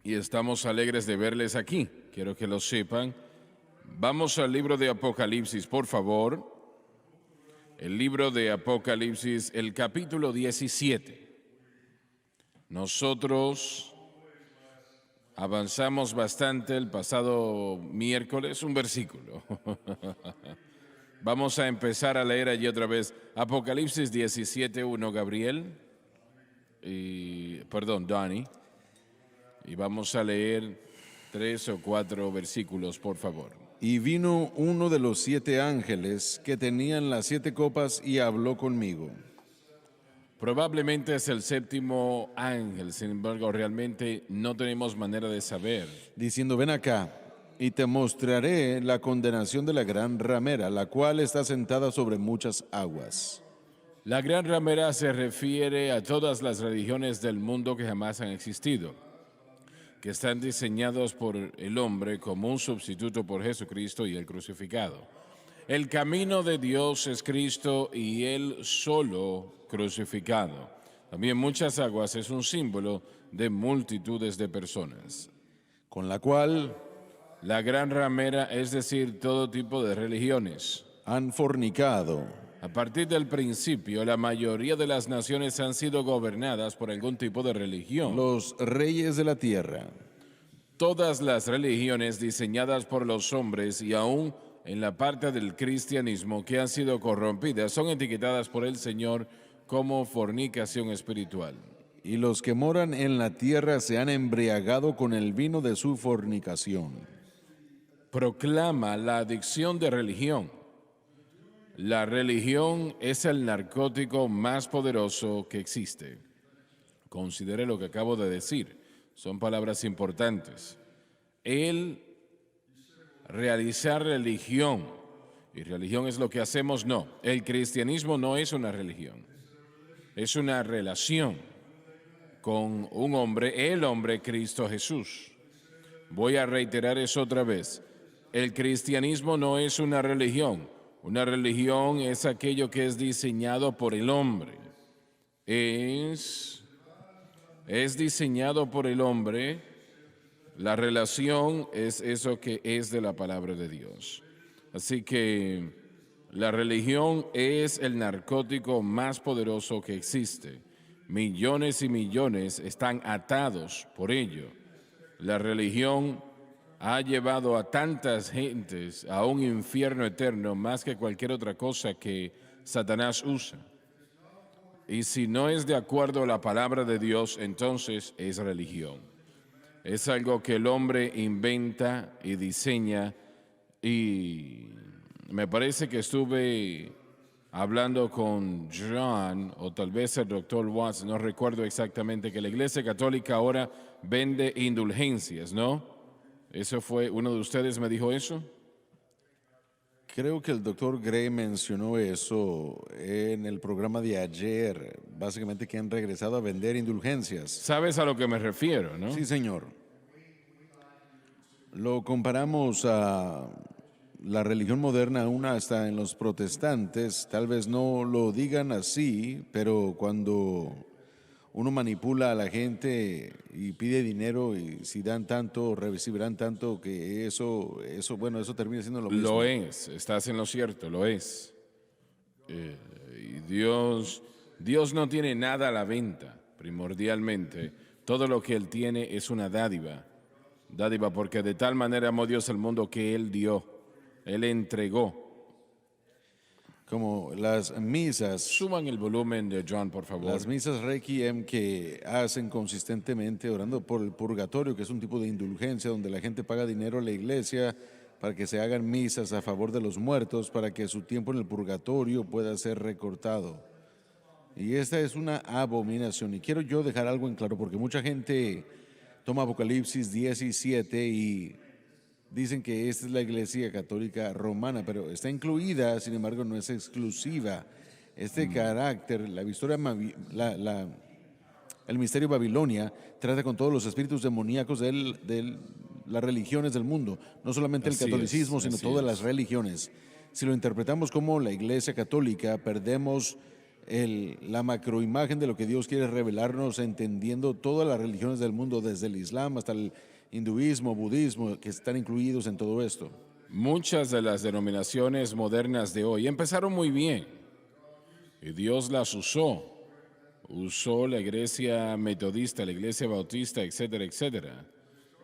y estamos alegres de verles aquí. Quiero que lo sepan. Vamos al libro de Apocalipsis, por favor. El libro de Apocalipsis, el capítulo 17. Nosotros avanzamos bastante el pasado miércoles, un versículo. Vamos a empezar a leer allí otra vez. Apocalipsis 17:1, Gabriel. Donnie. Y vamos a leer 3 o 4 versículos, por favor. Y vino uno de los 7 ángeles que tenían las 7 copas y habló conmigo. Probablemente es el 7º ángel, sin embargo, realmente no tenemos manera de saber. Diciendo, ven acá, y te mostraré la condenación de la gran ramera, la cual está sentada sobre muchas aguas. La gran ramera se refiere a todas las religiones del mundo que jamás han existido, que están diseñados por el hombre como un sustituto por Jesucristo y el crucificado. El camino de Dios es Cristo y Él solo crucificado. También muchas aguas es un símbolo de multitudes de personas. Con la cual la gran ramera, es decir, todo tipo de religiones, han fornicado. A partir del principio, la mayoría de las naciones han sido gobernadas por algún tipo de religión. Los reyes de la tierra. Todas las religiones diseñadas por los hombres y aún en la parte del cristianismo que han sido corrompidas son etiquetadas por el Señor como fornicación espiritual. Y los que moran en la tierra se han embriagado con el vino de su fornicación. Proclama la adicción de religión. La religión es el narcótico más poderoso que existe. Considere lo que acabo de decir. Son palabras importantes. El realizar religión, y religión es lo que hacemos, no. El cristianismo no es una religión. Es una relación con un hombre, el hombre Cristo Jesús. Voy a reiterar eso otra vez. El cristianismo no es una religión. Una religión es aquello que es diseñado por el hombre. Es diseñado por el hombre. La relación es eso que es de la palabra de Dios. Así que la religión es el narcótico más poderoso que existe. Millones y millones están atados por ello. La religión ha llevado a tantas gentes a un infierno eterno más que cualquier otra cosa que Satanás usa. Y si no es de acuerdo a la palabra de Dios, entonces es religión. Es algo que el hombre inventa y diseña, y me parece que estuve hablando con John, o tal vez el doctor Watts, no recuerdo exactamente, que la Iglesia Católica ahora vende indulgencias, ¿no? ¿Eso fue, uno de ustedes me dijo eso? Creo que el doctor Gray mencionó eso en el programa de ayer, básicamente que han regresado a vender indulgencias. ¿Sabes a lo que me refiero, no? Sí, señor. Lo comparamos a la religión moderna, aún hasta en los protestantes, tal vez no lo digan así, pero cuando uno manipula a la gente y pide dinero, y si dan tanto, recibirán tanto, que eso termina siendo lo mismo. Lo es, estás en lo cierto, lo es. Y Dios no tiene nada a la venta, primordialmente. Todo lo que Él tiene es una dádiva. Dádiva porque de tal manera amó Dios al mundo que Él dio, Él entregó. Como las misas. Suban el volumen de John, por favor. Las misas Requiem que hacen consistentemente orando por el purgatorio, que es un tipo de indulgencia donde la gente paga dinero a la iglesia para que se hagan misas a favor de los muertos, para que su tiempo en el purgatorio pueda ser recortado. Y esta es una abominación. Y quiero yo dejar algo en claro, porque mucha gente toma Apocalipsis 17 y dicen que esta es la Iglesia Católica Romana, pero está incluida, sin embargo no es exclusiva. Este carácter, la historia, el misterio de Babilonia trata con todos los espíritus demoníacos de las religiones del mundo, no solamente el catolicismo, sino todas las religiones. Si lo interpretamos como la Iglesia Católica, perdemos la macroimagen de lo que Dios quiere revelarnos, entendiendo todas las religiones del mundo, desde el Islam hasta el hinduismo, budismo, que están incluidos en todo esto. Muchas de las denominaciones modernas de hoy empezaron muy bien y Dios las usó. Usó la iglesia metodista, la iglesia bautista, etcétera, etcétera.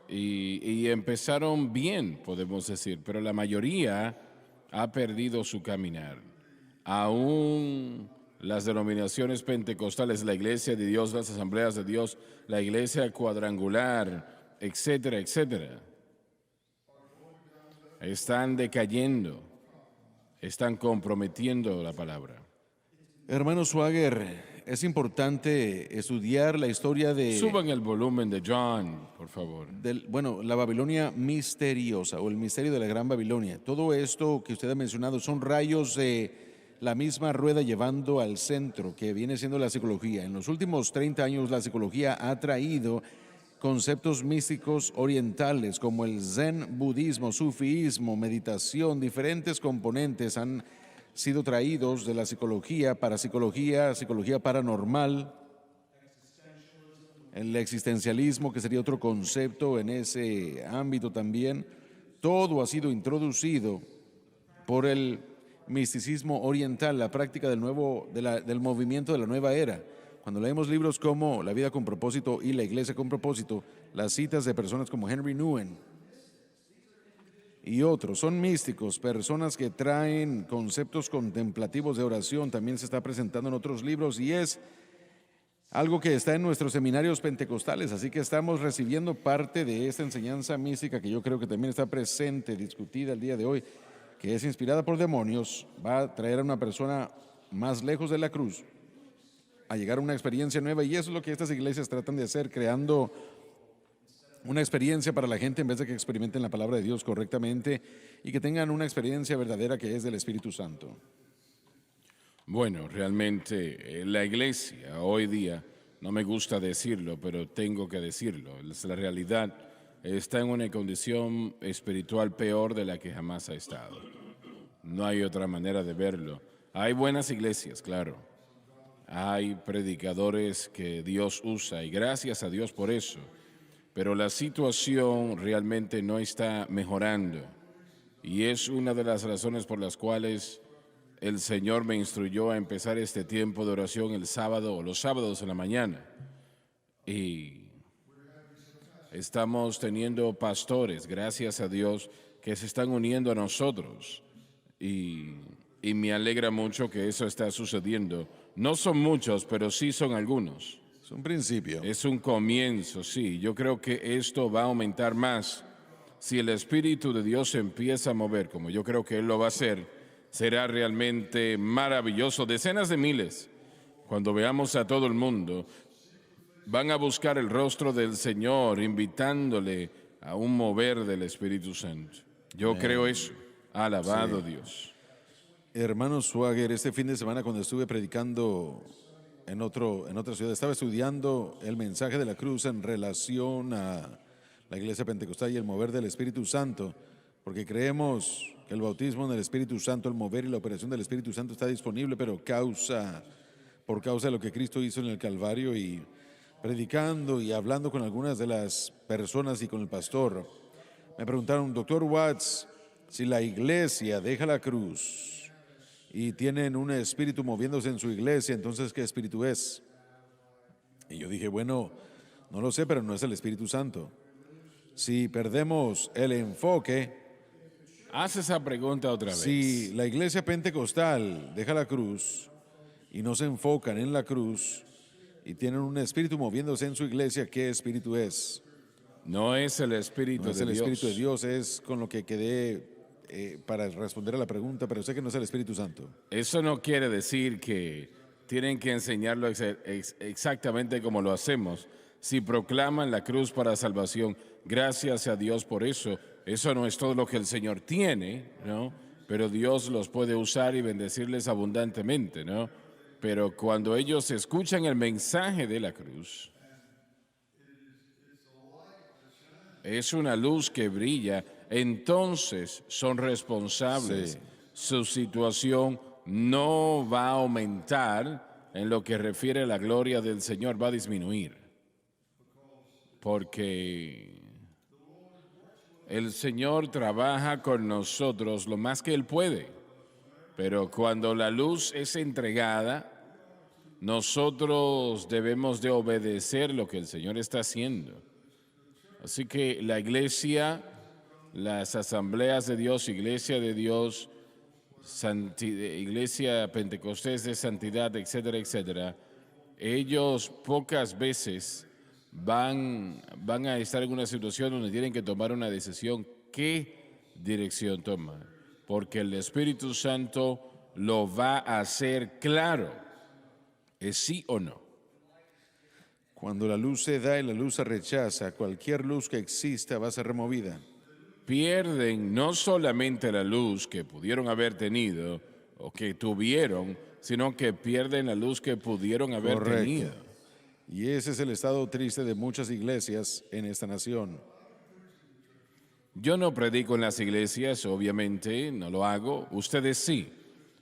Y empezaron bien, podemos decir, pero la mayoría ha perdido su caminar. Aún las denominaciones pentecostales, la iglesia de Dios, las asambleas de Dios, la iglesia cuadrangular, etcétera, etcétera, están decayendo, están comprometiendo la palabra. Hermano Swagger, es importante estudiar la historia Suban el volumen de John, por favor. la Babilonia misteriosa o el misterio de la Gran Babilonia. Todo esto que usted ha mencionado son rayos de la misma rueda llevando al centro, que viene siendo la psicología. En los últimos 30 años la psicología ha traído conceptos místicos orientales como el zen, budismo, sufismo, meditación, diferentes componentes han sido traídos de la psicología, psicología paranormal, el existencialismo, que sería otro concepto en ese ámbito también. Todo ha sido introducido por el misticismo oriental, la práctica del movimiento de la nueva era. Cuando leemos libros como La vida con propósito y La iglesia con propósito, las citas de personas como Henry Nouwen y otros son místicos, personas que traen conceptos contemplativos de oración, también se está presentando en otros libros y es algo que está en nuestros seminarios pentecostales, así que estamos recibiendo parte de esta enseñanza mística que yo creo que también está presente, discutida el día de hoy, que es inspirada por demonios, va a traer a una persona más lejos de la cruz, a llegar a una experiencia nueva, y eso es lo que estas iglesias tratan de hacer, creando una experiencia para la gente en vez de que experimenten la palabra de Dios correctamente y que tengan una experiencia verdadera que es del Espíritu Santo. Bueno, realmente la iglesia hoy día, no me gusta decirlo, pero tengo que decirlo, la realidad está en una condición espiritual peor de la que jamás ha estado. No hay otra manera de verlo. Hay buenas iglesias, claro. Hay predicadores que Dios usa y gracias a Dios por eso. Pero la situación realmente no está mejorando y es una de las razones por las cuales el Señor me instruyó a empezar este tiempo de oración el sábado o los sábados en la mañana. Y estamos teniendo pastores, gracias a Dios, que se están uniendo a nosotros y me alegra mucho que eso está sucediendo. No son muchos, pero sí son algunos. Es un principio. Es un comienzo, sí. Yo creo que esto va a aumentar más. Si el Espíritu de Dios se empieza a mover, como yo creo que Él lo va a hacer, será realmente maravilloso. Decenas de miles, cuando veamos a todo el mundo, van a buscar el rostro del Señor, invitándole a un mover del Espíritu Santo. Yo creo eso. Alabado Dios. Hermano Swagger, este fin de semana cuando estuve predicando en otra ciudad, estaba estudiando el mensaje de la cruz en relación a la iglesia pentecostal y el mover del Espíritu Santo, porque creemos que el bautismo en el Espíritu Santo, el mover y la operación del Espíritu Santo está disponible, pero por causa de lo que Cristo hizo en el Calvario, y predicando y hablando con algunas de las personas y con el pastor, me preguntaron, Dr. Watts, si la iglesia deja la cruz y tienen un espíritu moviéndose en su iglesia, entonces ¿qué espíritu es? Y yo dije, bueno, no lo sé, pero no es el Espíritu Santo. Si perdemos el enfoque, haz esa pregunta otra vez. Si la iglesia pentecostal deja la cruz y no se enfocan en la cruz y tienen un espíritu moviéndose en su iglesia, ¿qué espíritu es? No es el Espíritu No es de el Dios. Espíritu de Dios, es con lo que quedé para responder a la pregunta, pero sé que no es el Espíritu Santo. Eso no quiere decir que tienen que enseñarlo exactamente como lo hacemos. Si proclaman la cruz para salvación, gracias a Dios por eso. Eso no es todo lo que el Señor tiene, ¿no? Pero Dios los puede usar y bendecirles abundantemente, ¿no? Pero cuando ellos escuchan el mensaje de la cruz, es una luz que brilla, entonces son responsables. Sí. Su situación no va a aumentar en lo que refiere a la gloria del Señor va a disminuir, porque el Señor trabaja con nosotros lo más que Él puede, pero cuando la luz es entregada, nosotros debemos de obedecer lo que el Señor está haciendo. Así que la iglesia, las asambleas de Dios, iglesia de Dios, iglesia Pentecostés de santidad, etcétera, etcétera, ellos pocas veces van a estar en una situación donde tienen que tomar una decisión. ¿Qué dirección tomar? Porque el Espíritu Santo lo va a hacer claro. ¿Es sí o no? Cuando la luz se da y la luz se rechaza, cualquier luz que exista va a ser removida. Pierden no solamente la luz que pudieron haber tenido o que tuvieron, sino que pierden la luz que pudieron haber Correcto. tenido. Y ese es el estado triste de muchas iglesias en esta nación. Yo no predico en las iglesias, obviamente, no lo hago, ustedes sí,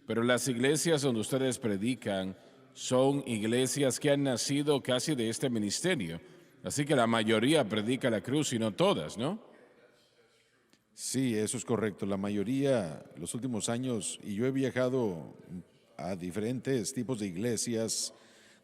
pero las iglesias donde ustedes predican son iglesias que han nacido casi de este ministerio, así que la mayoría predica la cruz y no todas, ¿no? Sí, eso es correcto. La mayoría, los últimos años, y yo he viajado a diferentes tipos de iglesias,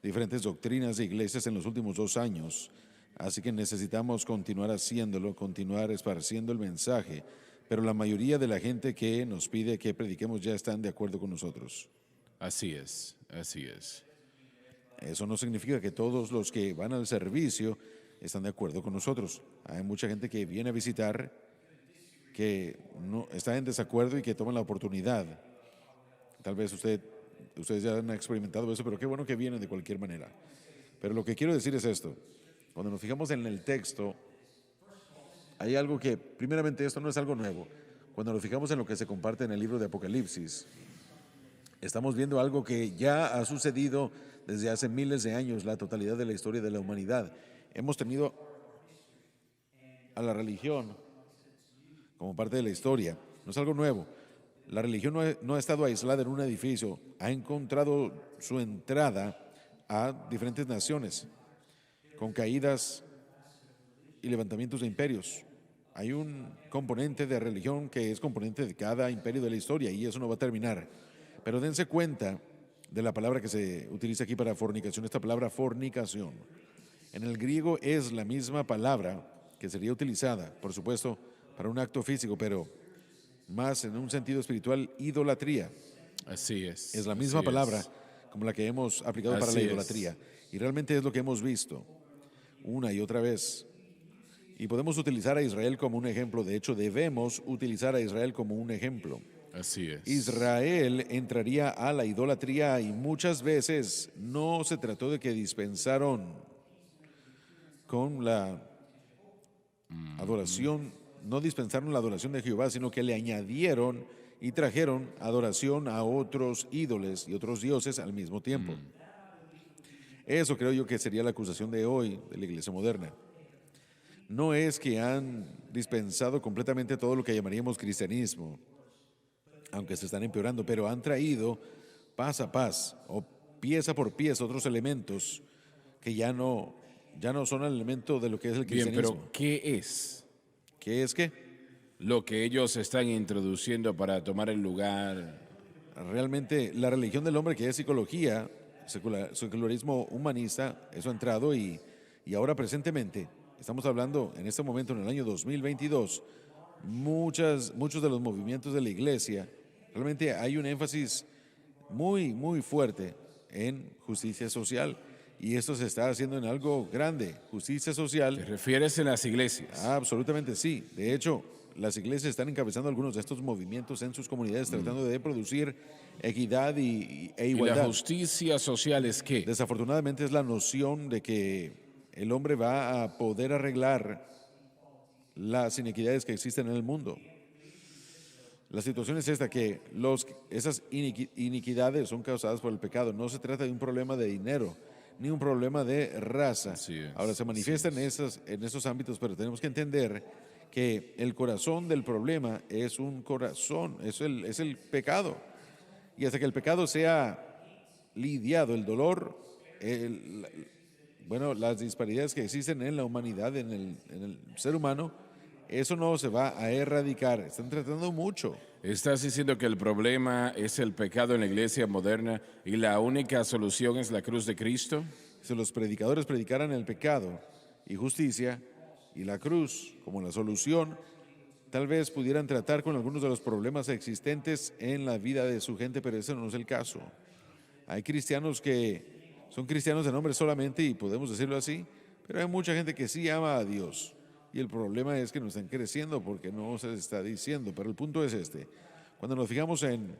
diferentes doctrinas de iglesias en los últimos 2 años. Así que necesitamos continuar haciéndolo, continuar esparciendo el mensaje. Pero la mayoría de la gente que nos pide que prediquemos ya están de acuerdo con nosotros. Así es, así es. Eso no significa que todos los que van al servicio están de acuerdo con nosotros. Hay mucha gente que viene a visitar que no está en desacuerdo y que toman la oportunidad. Tal vez ustedes ya han experimentado eso, pero qué bueno que vienen de cualquier manera. Pero lo que quiero decir es esto. Cuando nos fijamos en el texto, hay algo que, primeramente, esto no es algo nuevo. Cuando nos fijamos en lo que se comparte en el libro de Apocalipsis, estamos viendo algo que ya ha sucedido desde hace miles de años, la totalidad de la historia de la humanidad. Hemos tenido a la religión como parte de la historia. No es algo nuevo. La religión no ha estado aislada en un edificio, ha encontrado su entrada a diferentes naciones, con caídas y levantamientos de imperios. Hay un componente de religión que es componente de cada imperio de la historia y eso no va a terminar. Pero dense cuenta de la palabra que se utiliza aquí para fornicación, esta palabra fornicación. En el griego es la misma palabra que sería utilizada, por supuesto, para un acto físico, pero más en un sentido espiritual, idolatría. Así es. Es la misma así palabra es. como la que hemos aplicado para Así la es. idolatría. Y realmente es lo que hemos visto una y otra vez. Y podemos utilizar a Israel como un ejemplo. De hecho, debemos utilizar a Israel como un ejemplo. Así es. Israel entraría a la idolatría y muchas veces no se trató de que dispensaron con la adoración, no dispensaron la adoración de Jehová, sino que le añadieron y trajeron adoración a otros ídolos y otros dioses al mismo tiempo. Eso creo yo que sería la acusación de hoy de la iglesia moderna. No es que han dispensado completamente todo lo que llamaríamos cristianismo, aunque se están empeorando, pero han traído paz a paz o pieza por pieza otros elementos que ya no son el elemento de lo que es el Bien, cristianismo. pero ¿qué es ¿Qué es qué? lo que ellos están introduciendo para tomar el lugar? Realmente la religión del hombre, que es psicología, secularismo humanista, eso ha entrado y ahora presentemente, estamos hablando en este momento, en el año 2022, muchos de los movimientos de la iglesia, realmente hay un énfasis muy, muy fuerte en justicia social. Y esto se está haciendo en algo grande, justicia ¿Te social. refieres en las iglesias? Absolutamente sí. De hecho, las iglesias están encabezando algunos de estos movimientos en sus comunidades, tratando de producir equidad e ¿Y igualdad. la justicia social es qué? Desafortunadamente es la noción de que el hombre va a poder arreglar las inequidades que existen en el mundo. La situación es esta, que esas iniquidades son causadas por el pecado. No se trata de un problema de dinero, ni un problema de raza. Así es, Ahora se manifiesta en esos ámbitos, pero tenemos que entender que el corazón del problema es un corazón, es el pecado. Y hasta que el pecado sea lidiado el dolor, las disparidades que existen en la humanidad, en el ser humano, eso no se va a erradicar. Están tratando mucho. ¿Estás diciendo que el problema es el pecado en la iglesia moderna y la única solución es la cruz de Cristo? Si los predicadores predicaran el pecado y justicia y la cruz como la solución, tal vez pudieran tratar con algunos de los problemas existentes en la vida de su gente, pero ese no es el caso. Hay cristianos que son cristianos de nombre solamente, y podemos decirlo así, pero hay mucha gente que sí ama a Dios. Y el problema es que no están creciendo porque no se les está diciendo. Pero el punto es este. Cuando nos fijamos en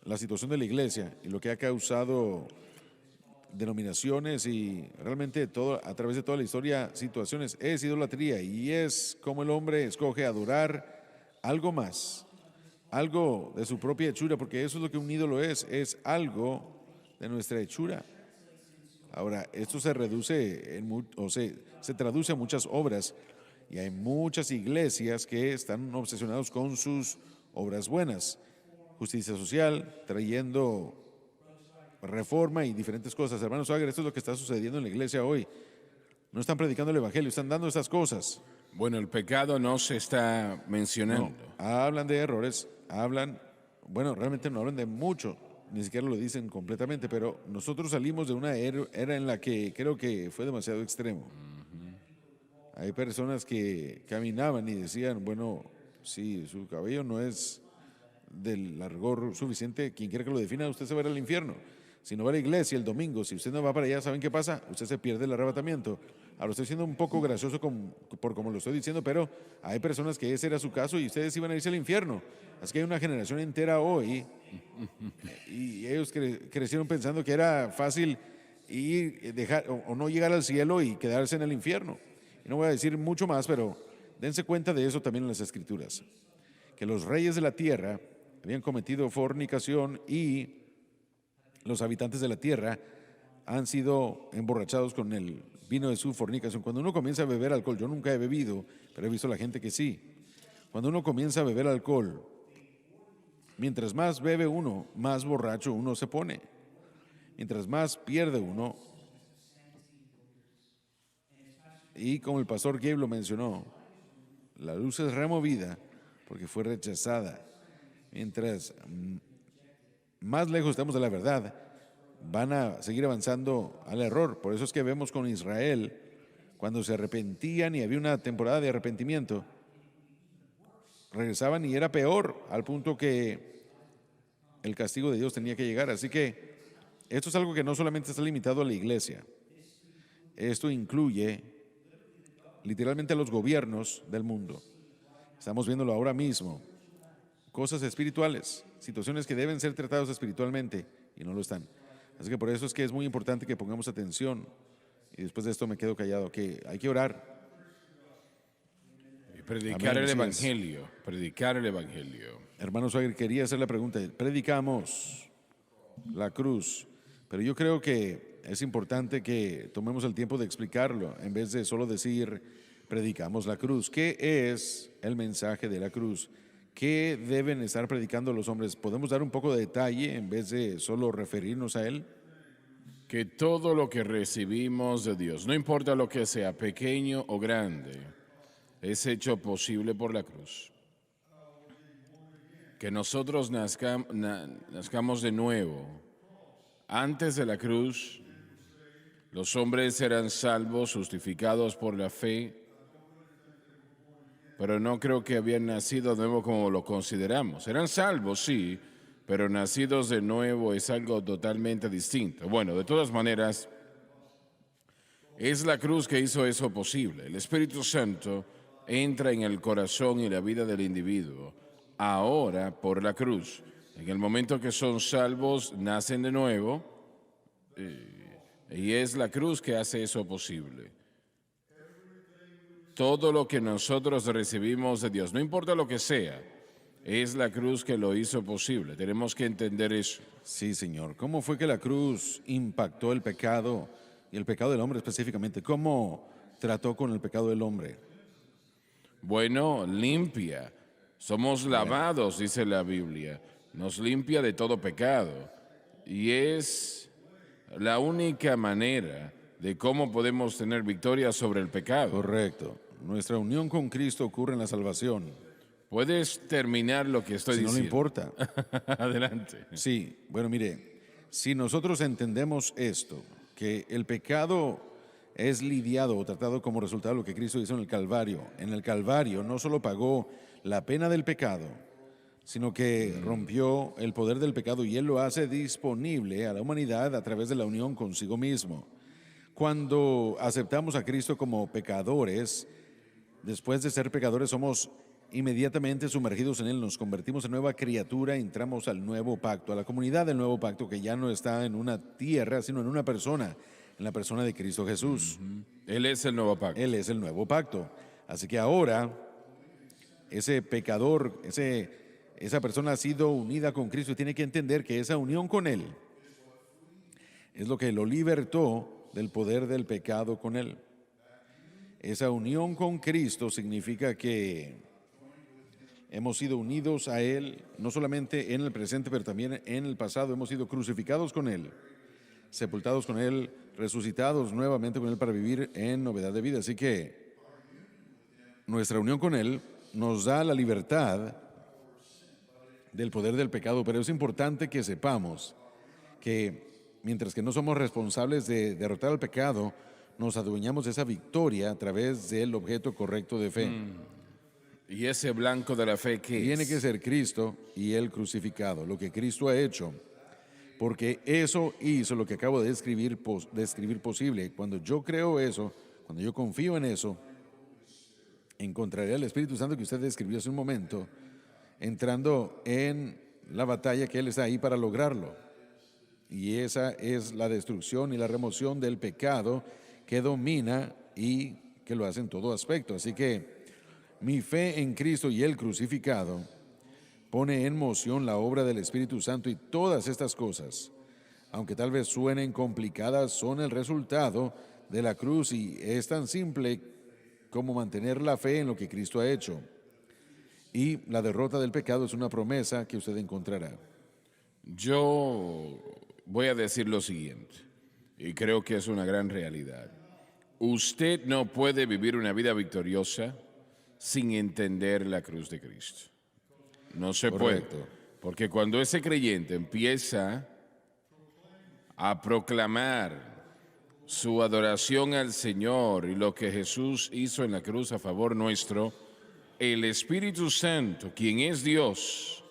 la situación de la iglesia y lo que ha causado denominaciones y realmente todo, a través de toda la historia, situaciones, es idolatría y es como el hombre escoge adorar algo más, algo de su propia hechura, porque eso es lo que un ídolo es algo de nuestra hechura. Ahora, esto se reduce, se traduce a muchas obras y hay muchas iglesias que están obsesionados con sus obras buenas. Justicia social, trayendo reforma y diferentes cosas. Hermanos, esto es lo que está sucediendo en la iglesia hoy. No están predicando el evangelio, están dando estas cosas. Bueno, el pecado no se está mencionando. No, hablan de errores, realmente no hablan de mucho, ni siquiera lo dicen completamente, pero nosotros salimos de una era en la que creo que fue demasiado extremo. Hay personas que caminaban y decían, bueno, si su cabello no es del largor suficiente, quien quiera que lo defina, usted se va a ir al infierno. Si no va a la iglesia el domingo, si usted no va para allá, ¿saben qué pasa? Usted se pierde el arrebatamiento. Ahora estoy siendo un poco gracioso por como lo estoy diciendo, pero hay personas que ese era su caso y ustedes iban a irse al infierno. Así que hay una generación entera hoy y ellos crecieron pensando que era fácil ir, dejar o no llegar al cielo y quedarse en el infierno. Y no voy a decir mucho más, pero dense cuenta de eso también en las Escrituras. Que los reyes de la tierra habían cometido fornicación y los habitantes de la tierra han sido emborrachados con el vino de su fornicación. Cuando uno comienza a beber alcohol, yo nunca he bebido, pero he visto a la gente que sí. Cuando uno comienza a beber alcohol, mientras más bebe uno, más borracho uno se pone. Mientras más pierde uno, y como el pastor Gabe lo mencionó, la luz es removida porque fue rechazada. Mientras más lejos estamos de la verdad, van a seguir avanzando al error. Por eso es que vemos con Israel, cuando se arrepentían y había una temporada de arrepentimiento, regresaban y era peor, al punto que el castigo de Dios tenía que llegar. Así que esto es algo que no solamente está limitado a la iglesia, esto incluye literalmente a los gobiernos del mundo. Estamos viéndolo ahora mismo. Cosas espirituales, situaciones que deben ser tratadas espiritualmente y no lo están. Así que por eso es que es muy importante que pongamos atención. Y después de esto me quedo callado, que hay que orar. Y predicar el evangelio, predicar el evangelio. Hermano Swagger, quería hacer la pregunta. Predicamos la cruz, pero yo creo que es importante que tomemos el tiempo de explicarlo en vez de solo decir predicamos la cruz. ¿Qué es el mensaje de la cruz? ¿Qué deben estar predicando los hombres? ¿Podemos dar un poco de detalle en vez de solo referirnos a él? Que todo lo que recibimos de Dios, no importa lo que sea, pequeño o grande, es hecho posible por la cruz. Que nosotros nazcamos de nuevo. Antes de la cruz, los hombres eran salvos, justificados por la fe, pero no creo que habían nacido de nuevo como lo consideramos. Eran salvos, sí, pero nacidos de nuevo es algo totalmente distinto. Bueno, de todas maneras, es la cruz que hizo eso posible. El Espíritu Santo entra en el corazón y la vida del individuo, ahora por la cruz. En el momento que son salvos, nacen de nuevo, y es la cruz que hace eso posible. Todo lo que nosotros recibimos de Dios, no importa lo que sea, es la cruz que lo hizo posible. Tenemos que entender eso. Sí, Señor. ¿Cómo fue que la cruz impactó el pecado y el pecado del hombre específicamente? ¿Cómo trató con el pecado del hombre? Bueno, limpia. Somos lavados, dice la Biblia. Nos limpia de todo pecado. y es la única manera de cómo podemos tener victoria sobre el pecado. Correcto. Nuestra unión con Cristo ocurre en la salvación. ¿Puedes terminar lo que estoy Si no le diciendo? importa. Adelante. Sí, bueno, mire, si nosotros entendemos esto, que el pecado es lidiado o tratado como resultado de lo que Cristo hizo en el Calvario no solo pagó la pena del pecado, sino que rompió el poder del pecado y Él lo hace disponible a la humanidad a través de la unión consigo mismo. Cuando aceptamos a Cristo como pecadores, después de ser pecadores somos inmediatamente sumergidos en Él, nos convertimos en nueva criatura, entramos al nuevo pacto, a la comunidad del nuevo pacto que ya no está en una tierra, sino en una persona, en la persona de Cristo Jesús. Él es el nuevo pacto. Él es el nuevo pacto. Así que ahora ese pecador, esa persona ha sido unida con Cristo y tiene que entender que esa unión con Él es lo que lo libertó del poder del pecado con Él. Esa unión con Cristo significa que hemos sido unidos a Él, no solamente en el presente, pero también en el pasado. Hemos sido crucificados con Él, sepultados con Él, resucitados nuevamente con Él para vivir en novedad de vida. Así que nuestra unión con Él nos da la libertad del poder del pecado, pero es importante que sepamos que mientras que no somos responsables de derrotar al pecado, nos adueñamos de esa victoria a través del objeto correcto de fe. Y ese blanco de la fe que Tiene que ser Cristo y Él crucificado, lo que Cristo ha hecho, porque eso hizo lo que acabo de describir posible. Cuando yo creo eso, cuando yo confío en eso, encontraré al Espíritu Santo que usted describió hace un momento, entrando en la batalla que Él está ahí para lograrlo. Y esa es la destrucción y la remoción del pecado que domina y que lo hace en todo aspecto. Así que mi fe en Cristo y el crucificado pone en moción la obra del Espíritu Santo y todas estas cosas, aunque tal vez suenen complicadas, son el resultado de la cruz y es tan simple como mantener la fe en lo que Cristo ha hecho. Y la derrota del pecado es una promesa que usted encontrará. yo voy a decir lo siguiente, y creo que es una gran realidad. Usted no puede vivir una vida victoriosa sin entender la cruz de Cristo. No se Correcto. puede. Porque cuando ese creyente empieza a proclamar su adoración al Señor y lo que Jesús hizo en la cruz a favor nuestro, el Espíritu Santo, quien es Dios,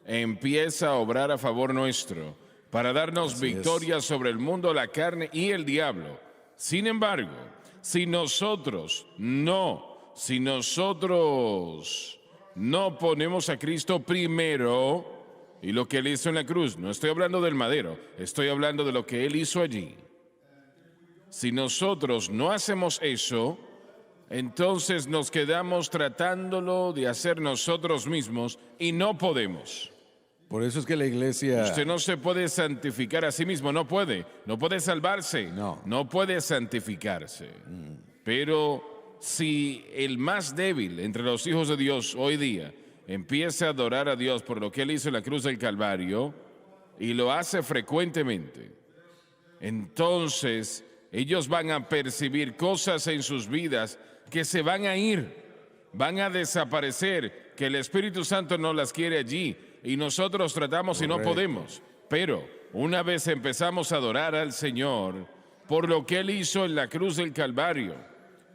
empieza a obrar a favor nuestro para darnos victoria sobre el mundo, la carne y el diablo. Sin embargo, si nosotros no ponemos a Cristo primero y lo que Él hizo en la cruz, no estoy hablando del madero, estoy hablando de lo que Él hizo allí. Si nosotros no hacemos eso, entonces nos quedamos tratándolo de hacer nosotros mismos y no podemos. Por eso es que la iglesia... Usted no se puede santificar a sí mismo, no puede salvarse, no puede santificarse. Pero si el más débil entre los hijos de Dios hoy día empieza a adorar a Dios por lo que Él hizo en la cruz del Calvario y lo hace frecuentemente, entonces ellos van a percibir cosas en sus vidas que se van a ir, van a desaparecer, que el Espíritu Santo no las quiere allí y nosotros tratamos y no podemos. Pero una vez empezamos a adorar al Señor por lo que Él hizo en la cruz del Calvario,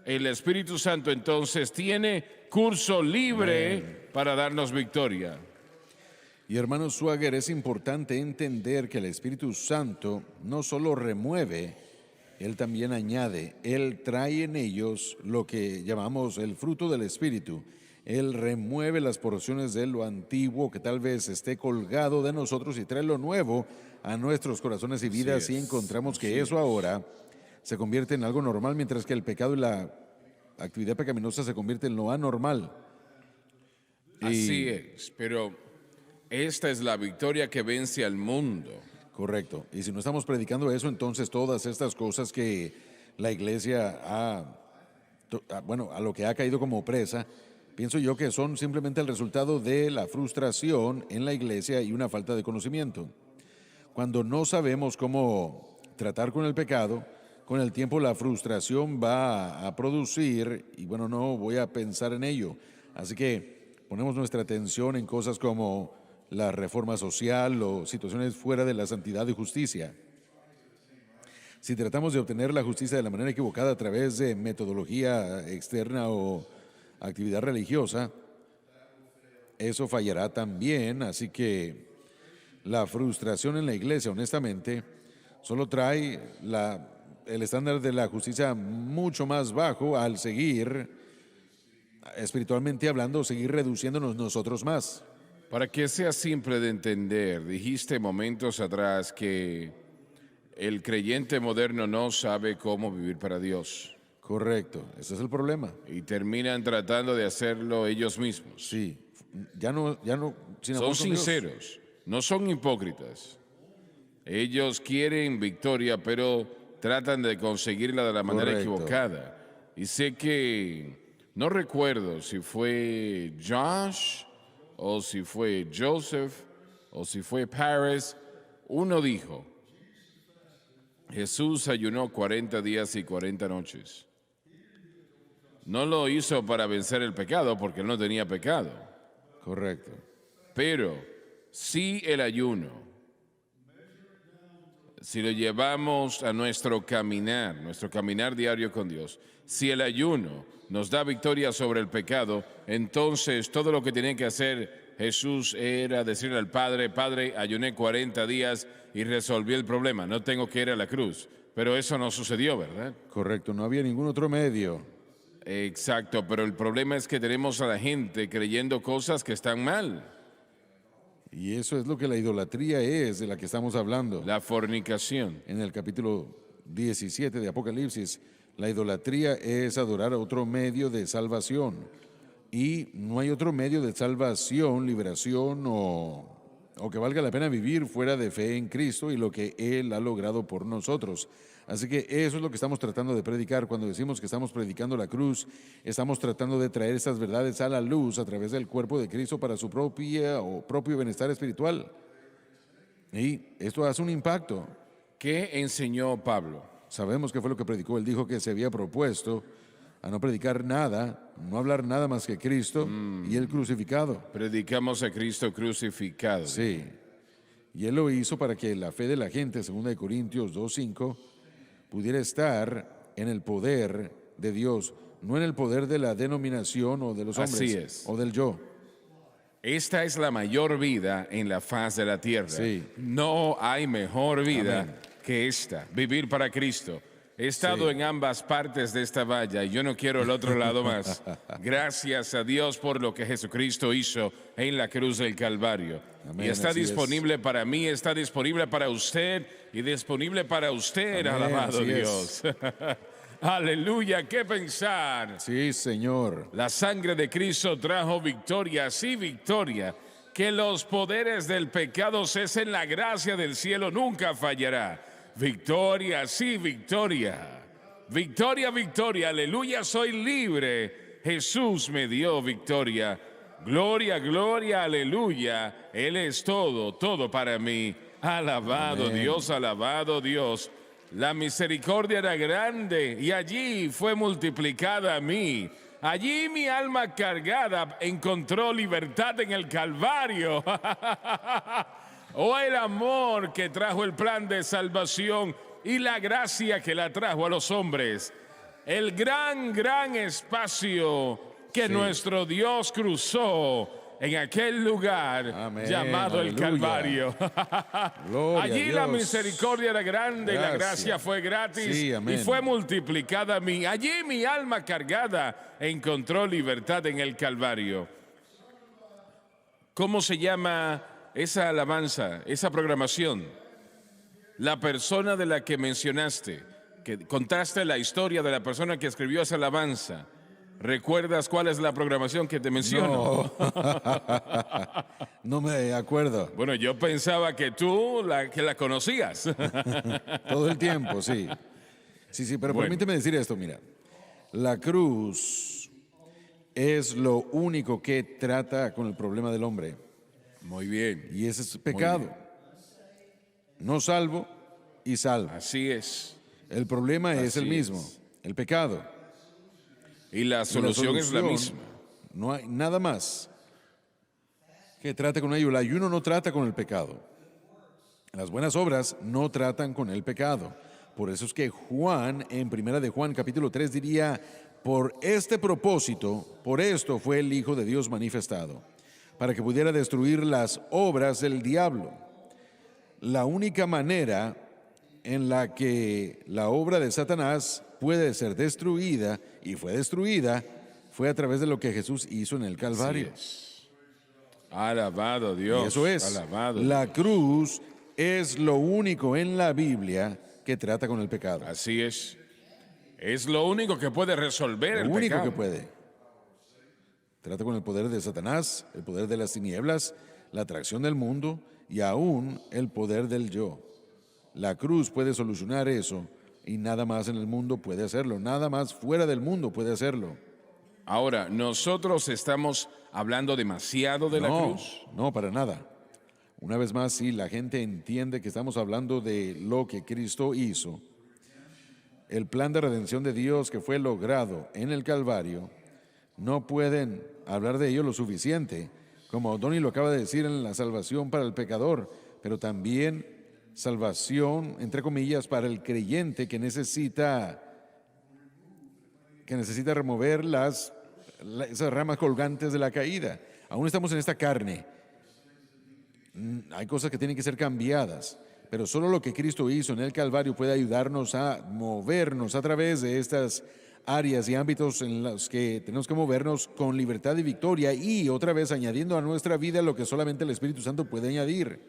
el Espíritu Santo entonces tiene curso libre para darnos victoria. Y hermano Swagger, es importante entender que el Espíritu Santo no solo remueve, Él también añade. Él trae en ellos lo que llamamos el fruto del Espíritu. Él remueve las porciones de lo antiguo que tal vez esté colgado de nosotros y trae lo nuevo a nuestros corazones y vidas, y encontramos que eso ahora se convierte en algo normal, mientras que el pecado y la actividad pecaminosa se convierte en lo anormal. Así es, pero esta es la victoria que vence al mundo. Correcto. Y si no estamos predicando eso, entonces todas estas cosas que la iglesia a lo que ha caído como presa, pienso yo que son simplemente el resultado de la frustración en la iglesia y una falta de conocimiento. cuando no sabemos cómo tratar con el pecado, con el tiempo la frustración va a producir y bueno, no voy a pensar en ello. Así que ponemos nuestra atención en cosas como la reforma social o situaciones fuera de la santidad y justicia. Si tratamos de obtener la justicia de la manera equivocada a través de metodología externa o actividad religiosa, eso fallará también. Así que la frustración en la iglesia, honestamente, solo trae el estándar de la justicia mucho más bajo al seguir, espiritualmente hablando, seguir reduciéndonos nosotros más. Para que sea simple de entender, dijiste momentos atrás que el creyente moderno no sabe cómo vivir para Dios Correcto, ese es el problema. y terminan tratando de hacerlo ellos mismos. Sí, ya no, sin Son amor con Dios. sinceros, no son hipócritas. Ellos quieren victoria, pero tratan de conseguirla de la manera Correcto. equivocada. Y sé que, no recuerdo si fue Josh o si fue Joseph o si fue Paris, uno dijo, Jesús ayunó 40 días y 40 noches. No lo hizo para vencer el pecado porque él no tenía pecado, Correcto. pero sí el ayuno, si lo llevamos a nuestro caminar diario con Dios, si el ayuno nos da victoria sobre el pecado, entonces todo lo que tenía que hacer Jesús era decirle al Padre, Padre, ayuné 40 días y resolví el problema, no tengo que ir a la cruz. Pero eso no sucedió, ¿verdad? Correcto, no había ningún otro medio. Exacto, pero el problema es que tenemos a la gente creyendo cosas que están mal. Y eso es lo que la idolatría es, de la que estamos hablando. La fornicación. En el capítulo 17 de Apocalipsis, la idolatría es adorar a otro medio de salvación. Y no hay otro medio de salvación, liberación o que valga la pena vivir fuera de fe en Cristo y lo que Él ha logrado por nosotros. Así que eso es lo que estamos tratando de predicar. Cuando decimos que estamos predicando la cruz, estamos tratando de traer estas verdades a la luz a través del cuerpo de Cristo para su propio bienestar espiritual. Y esto hace un impacto. ¿Qué enseñó Pablo? Sabemos que fue lo que predicó. Él dijo que se había propuesto a no predicar nada, no hablar nada más que Cristo y el crucificado. Predicamos a Cristo crucificado. Sí. Y Él lo hizo para que la fe de la gente, 2 Corintios 2:5, pudiera estar en el poder de Dios, no en el poder de la denominación o de los hombres Así es. o del yo. Esta es la mayor vida en la faz de la tierra. Sí. No hay mejor vida Amén. que esta, vivir para Cristo. He estado Sí. en ambas partes de esta valla y yo no quiero el otro lado más. Gracias a Dios por lo que Jesucristo hizo en la cruz del Calvario. Amén, Y está así es. disponible para mí, está disponible para usted y disponible para usted. Amén, Alabado así Dios. Aleluya, qué pensar. Sí, Señor. La sangre de Cristo trajo victoria, sí victoria. Que los poderes del pecado cesen, la gracia del cielo nunca fallará. Victoria, sí victoria. Victoria, victoria, aleluya, soy libre. Jesús me dio victoria. Gloria, gloria, aleluya. Él es todo, todo para mí. Alabado Amén. Dios, alabado Dios. La misericordia era grande y allí fue multiplicada a mí. Allí mi alma cargada encontró libertad en el Calvario. Oh, el amor que trajo el plan de salvación y la gracia que la trajo a los hombres. El gran, gran espacio que Sí. nuestro Dios cruzó en aquel lugar Amén, llamado el aleluya. Calvario. Gloria a Allí Dios. la misericordia era grande y la Gracias. gracia fue gratis Sí, amén. y fue multiplicada a mí. Allí mi alma cargada encontró libertad en el Calvario. ¿Cómo se llama esa alabanza, esa programación? La persona de la que mencionaste, que contaste la historia de la persona que escribió esa alabanza. ¿Recuerdas cuál es la programación que te menciono? No me acuerdo. Bueno, yo pensaba que tú que la conocías. Todo el tiempo, sí. Sí, pero Bueno. permíteme decir esto, mira. La cruz es lo único que trata con el problema del hombre. Muy bien. Y ese es pecado. no salvo y salvo. Así es. El problema es el Así mismo, es. el pecado. Y la Y la solución es la solución, misma. no hay nada más que trate con ello. El ayuno no trata con el pecado. Las buenas obras no tratan con el pecado. Por eso es que Juan, en primera de Juan, capítulo 3, diría, por este propósito, por esto fue el Hijo de Dios manifestado, para que pudiera destruir las obras del diablo. La única manera en la que la obra de Satanás puede ser destruida, y fue destruida, fue a través de lo que Jesús hizo en el Calvario. Así es. Alabado Y Dios. eso es, Alabado la Dios. cruz es lo único en la Biblia que trata con el pecado. Así es. Es lo único que puede resolver Lo el único pecado. que puede. Trata con el poder de Satanás, el poder de las tinieblas, la atracción del mundo y aún el poder del yo. La cruz puede solucionar eso y nada más en el mundo puede hacerlo. Nada más fuera del mundo puede hacerlo. Ahora, nosotros estamos hablando demasiado de la cruz. No, para nada. Una vez más, si la gente entiende que estamos hablando de lo que Cristo hizo, el plan de redención de Dios que fue logrado en el Calvario, no pueden hablar de ello lo suficiente, como Donny lo acaba de decir en la salvación para el pecador, pero también salvación, entre comillas, para el creyente que necesita remover esas ramas colgantes de la caída. Aún estamos en esta carne. Hay cosas que tienen que ser cambiadas, pero solo lo que Cristo hizo en el Calvario puede ayudarnos a movernos a través de estas áreas y ámbitos en los que tenemos que movernos con libertad y victoria y otra vez añadiendo a nuestra vida lo que solamente el Espíritu Santo puede añadir.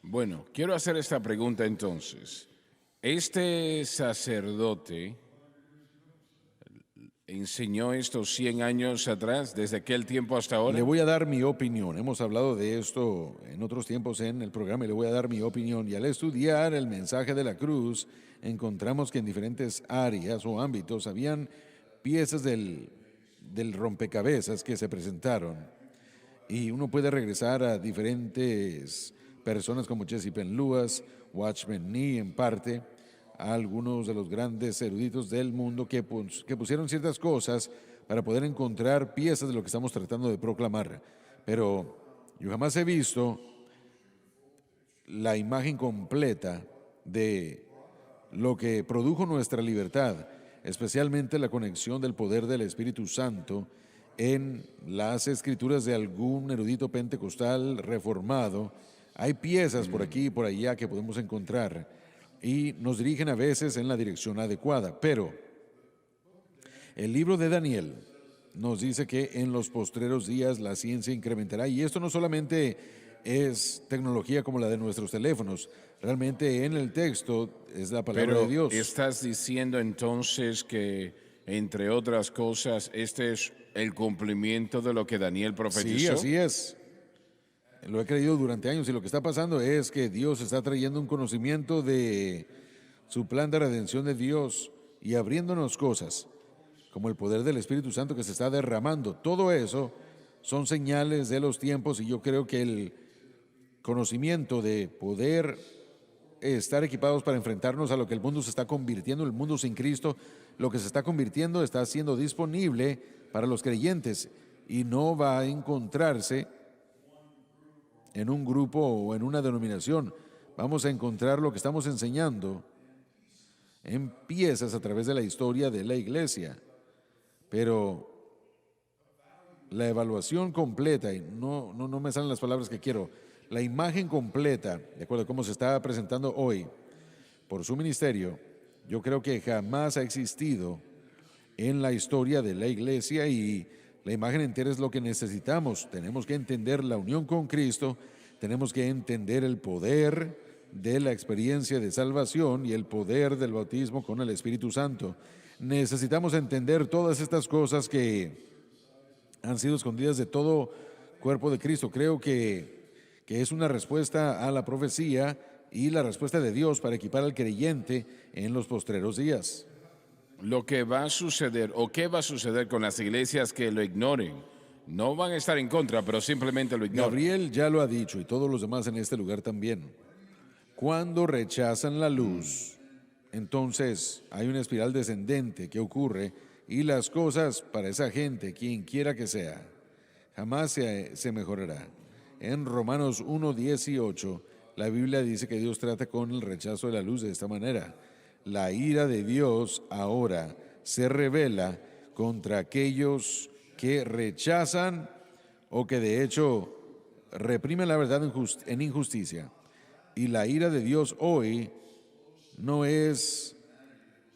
Bueno, quiero hacer esta pregunta entonces. Este sacerdote enseñó esto 100 años atrás, desde aquel tiempo hasta ahora. Le voy a dar mi opinión. Hemos hablado de esto en otros tiempos en el programa y le voy a dar mi opinión. Y al estudiar el mensaje de la cruz, encontramos que en diferentes áreas o ámbitos habían piezas del rompecabezas que se presentaron. Y uno puede regresar a diferentes personas como Jesse Penn Lewis, Watchman Nee en parte, a algunos de los grandes eruditos del mundo que pusieron ciertas cosas para poder encontrar piezas de lo que estamos tratando de proclamar. Pero yo jamás he visto la imagen completa de lo que produjo nuestra libertad, especialmente la conexión del poder del Espíritu Santo en las escrituras de algún erudito pentecostal reformado. Hay piezas por aquí y por allá que podemos encontrar y nos dirigen a veces en la dirección adecuada. Pero el libro de Daniel nos dice que en los postreros días la ciencia incrementará. Y esto no solamente es tecnología como la de nuestros teléfonos. Realmente en el texto es la palabra Pero de Dios. estás diciendo entonces que, entre otras cosas, este es el cumplimiento de lo que Daniel profetizó. Sí, así es. Lo he creído durante años y lo que está pasando es que Dios está trayendo un conocimiento de su plan de redención de Dios y abriéndonos cosas como el poder del Espíritu Santo que se está derramando. Todo eso son señales de los tiempos y yo creo que el conocimiento de poder estar equipados para enfrentarnos a lo que el mundo se está convirtiendo, el mundo sin Cristo, lo que se está convirtiendo está siendo disponible para los creyentes y no va a encontrarse en un grupo o en una denominación. Vamos a encontrar lo que estamos enseñando en piezas a través de la historia de la iglesia. Pero la evaluación completa, y no me salen las palabras que quiero, la imagen completa, de acuerdo a cómo se está presentando hoy por su ministerio, yo creo que jamás ha existido en la historia de la iglesia y la imagen entera es lo que necesitamos. Tenemos que entender la unión con Cristo, tenemos que entender el poder de la experiencia de salvación y el poder del bautismo con el Espíritu Santo. Necesitamos entender todas estas cosas que han sido escondidas de todo cuerpo de Cristo. Creo que es una respuesta a la profecía y la respuesta de Dios para equipar al creyente en los postreros días. Lo que va a suceder o qué va a suceder con las iglesias que lo ignoren, no van a estar en contra, pero simplemente lo ignoran. Gabriel ya lo ha dicho y todos los demás en este lugar también. Cuando rechazan la luz, entonces hay una espiral descendente que ocurre y las cosas para esa gente, quien quiera que sea, jamás se mejorará. En Romanos 1:18, la Biblia dice que Dios trata con el rechazo de la luz de esta manera. La ira de Dios ahora se revela contra aquellos que rechazan o que de hecho reprimen la verdad en injusticia. Y la ira de Dios hoy no es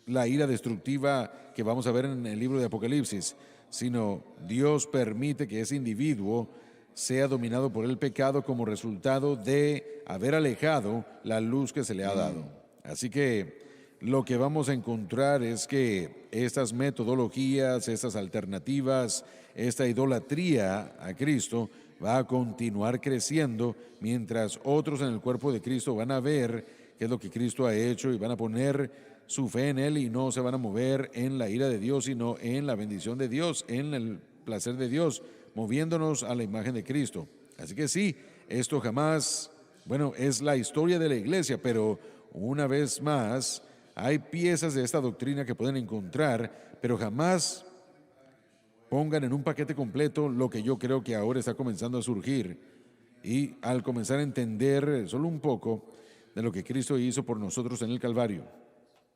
la ira destructiva que vamos a ver en el libro de Apocalipsis, sino Dios permite que ese individuo sea dominado por el pecado como resultado de haber alejado la luz que se le ha dado. Así que lo que vamos a encontrar es que estas metodologías, estas alternativas, esta idolatría a Cristo va a continuar creciendo mientras otros en el cuerpo de Cristo van a ver qué es lo que Cristo ha hecho y van a poner su fe en Él y no se van a mover en la ira de Dios, sino en la bendición de Dios, en el placer de Dios, moviéndonos a la imagen de Cristo. Así que sí, esto jamás, bueno, es la historia de la iglesia, pero una vez más hay piezas de esta doctrina que pueden encontrar, pero jamás pongan en un paquete completo lo que yo creo que ahora está comenzando a surgir. Y al comenzar a entender solo un poco de lo que Cristo hizo por nosotros en el Calvario.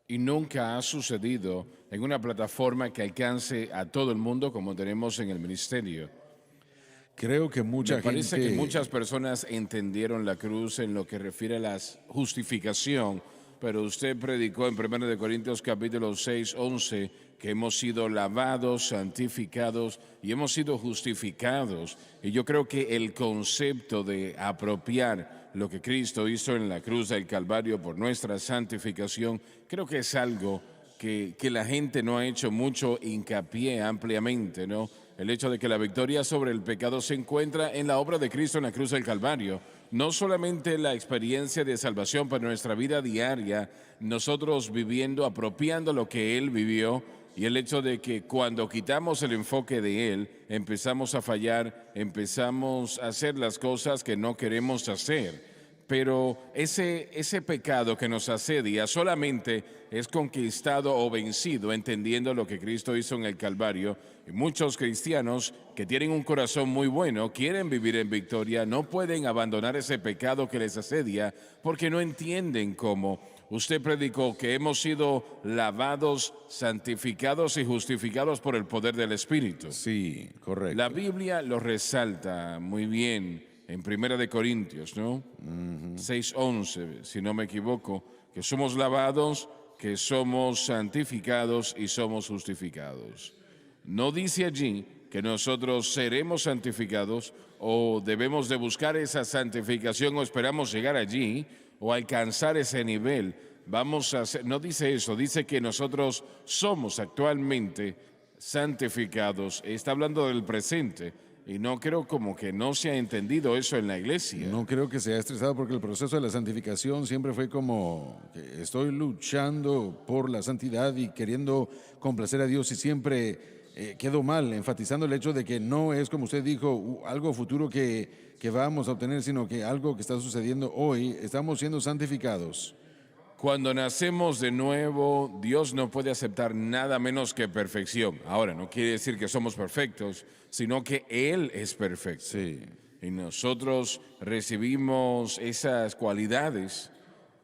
Y nunca ha sucedido en una plataforma que alcance a todo el mundo como tenemos en el ministerio. Creo que mucha Me parece gente... que muchas personas entendieron la cruz en lo que refiere a la justificación, pero usted predicó en 1 Corintios capítulo 6, 11, que hemos sido lavados, santificados y hemos sido justificados. Y yo creo que el concepto de apropiar lo que Cristo hizo en la cruz del Calvario por nuestra santificación, creo que es algo que la gente no ha hecho mucho hincapié ampliamente, ¿no? El hecho de que la victoria sobre el pecado se encuentra en la obra de Cristo en la cruz del Calvario. No solamente la experiencia de salvación para nuestra vida diaria, nosotros viviendo, apropiando lo que Él vivió, y el hecho de que cuando quitamos el enfoque de Él, empezamos a fallar, empezamos a hacer las cosas que no queremos hacer. Pero ese pecado que nos asedia solamente es conquistado o vencido entendiendo lo que Cristo hizo en el Calvario. Y muchos cristianos que tienen un corazón muy bueno, quieren vivir en victoria, no pueden abandonar ese pecado que les asedia porque no entienden cómo. Usted predicó que hemos sido lavados, santificados y justificados por el poder del Espíritu. Sí, correcto. La Biblia lo resalta muy bien en 1 Corintios, ¿no? 6:11, si no me equivoco, que somos lavados, que somos santificados y somos justificados. No dice allí que nosotros seremos santificados o debemos de buscar esa santificación o esperamos llegar allí o alcanzar ese nivel. Vamos a hacer, no dice eso, dice que nosotros somos actualmente santificados. Está hablando del presente. Y no creo como que no se ha entendido eso en la iglesia. No creo que sea estresado porque el proceso de la santificación siempre fue como que estoy luchando por la santidad y queriendo complacer a Dios y siempre quedó mal, enfatizando el hecho de que no es como usted dijo, algo futuro que vamos a obtener, sino que algo que está sucediendo hoy, estamos siendo santificados. Cuando nacemos de nuevo, Dios no puede aceptar nada menos que perfección. Ahora, no quiere decir que somos perfectos, sino que Él es perfecto. Sí. Y nosotros recibimos esas cualidades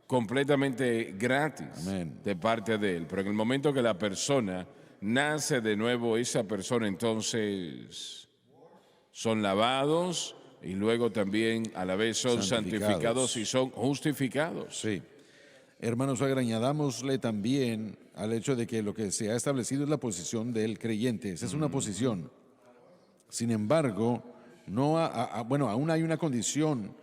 completamente gratis. Amén. De parte de Él. Pero en el momento que la persona nace de nuevo, esa persona entonces son lavados y luego también a la vez son santificados y son justificados. Sí. Hermanos, añadámosle también al hecho de que lo que se ha establecido es la posición del creyente. Esa es una posición. Sin embargo, bueno, aún hay una condición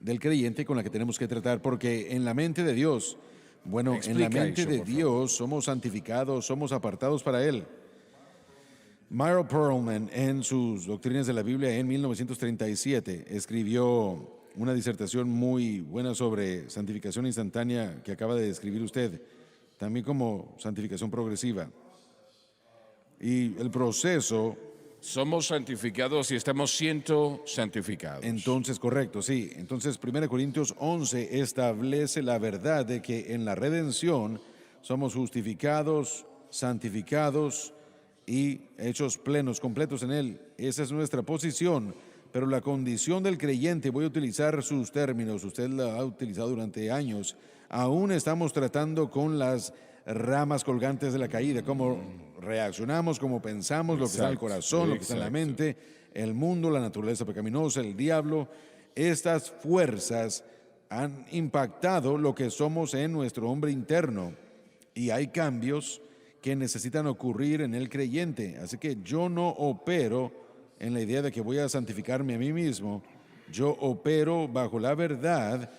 del creyente con la que tenemos que tratar, porque en la mente de Dios, bueno, en la mente eso, de por Dios somos santificados, somos apartados para Él. Myron Perlman, en sus Doctrinas de la Biblia en 1937, escribió una disertación muy buena sobre santificación instantánea que acaba de describir usted, también como santificación progresiva. Y el proceso Somos santificados y estamos siendo santificados. Entonces, correcto, sí. Entonces, 1 Corintios 11 establece la verdad de que en la redención somos justificados, santificados y hechos plenos, completos en Él. Esa es nuestra posición. Pero la condición del creyente, voy a utilizar sus términos, usted la ha utilizado durante años, aún estamos tratando con las ramas colgantes de la caída, cómo reaccionamos, cómo pensamos, lo que está en el corazón, lo que está en la mente, el mundo, la naturaleza pecaminosa, el diablo. Estas fuerzas han impactado lo que somos en nuestro hombre interno y hay cambios que necesitan ocurrir en el creyente. Así que yo no opero en la idea de que voy a santificarme a mí mismo, yo opero bajo la verdad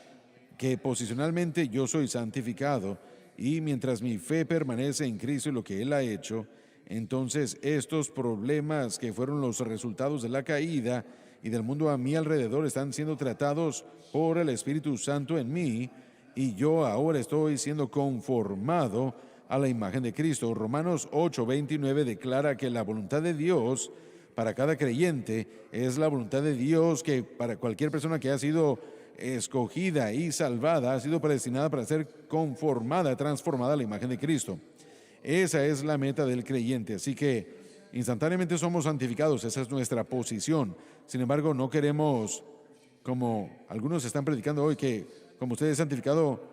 que posicionalmente yo soy santificado y mientras mi fe permanece en Cristo y lo que Él ha hecho, entonces estos problemas que fueron los resultados de la caída y del mundo a mi alrededor están siendo tratados por el Espíritu Santo en mí y yo ahora estoy siendo conformado a la imagen de Cristo. Romanos 8:29 declara que la voluntad de Dios para cada creyente es la voluntad de Dios que para cualquier persona que ha sido escogida y salvada ha sido predestinada para ser conformada, transformada a la imagen de Cristo. Esa es la meta del creyente, así que instantáneamente somos santificados, esa es nuestra posición. Sin embargo, no queremos, como algunos están predicando hoy, que como usted es santificado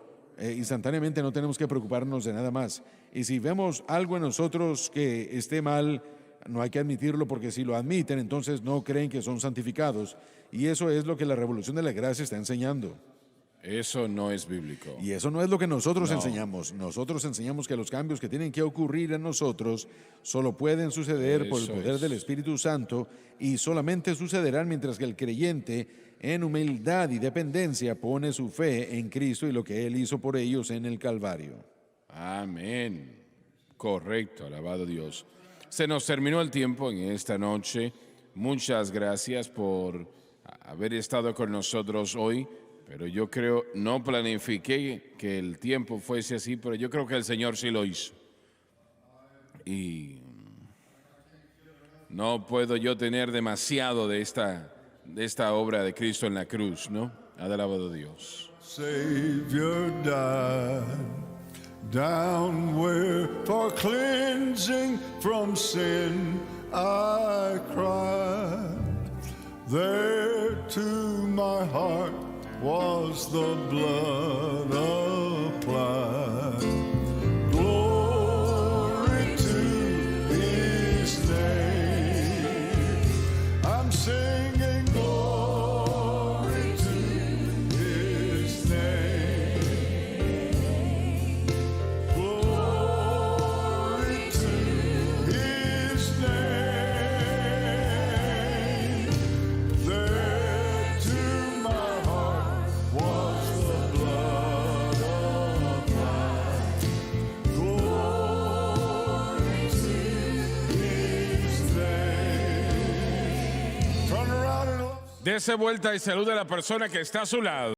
instantáneamente no tenemos que preocuparnos de nada más. Y si vemos algo en nosotros que esté mal, no hay que admitirlo, porque si lo admiten, entonces no creen que son santificados. Y eso es lo que la revolución de la gracia está enseñando. Eso no es bíblico. Y eso no es lo que nosotros enseñamos. Nosotros enseñamos que los cambios que tienen que ocurrir en nosotros solo pueden suceder por el poder del Espíritu Santo y solamente sucederán mientras que el creyente en humildad y dependencia pone su fe en Cristo y lo que Él hizo por ellos en el Calvario. Amén. Correcto, alabado Dios. Se nos terminó el tiempo en esta noche. Muchas gracias por haber estado con nosotros hoy. Pero yo creo, no planifiqué que el tiempo fuese así, pero yo creo que el Señor sí lo hizo. Y no puedo yo tener demasiado de esta obra de Cristo en la cruz, ¿no? Alabado Dios. Savior died down where for cleansing from sin I cried. There to my heart was the blood applied. Glory to His name. I'm singing glory to His name. Glory to His name. There to my heart was the blood applied. Glory to His name. Turn around and Dese vuelta y salude a la persona que está a su lado.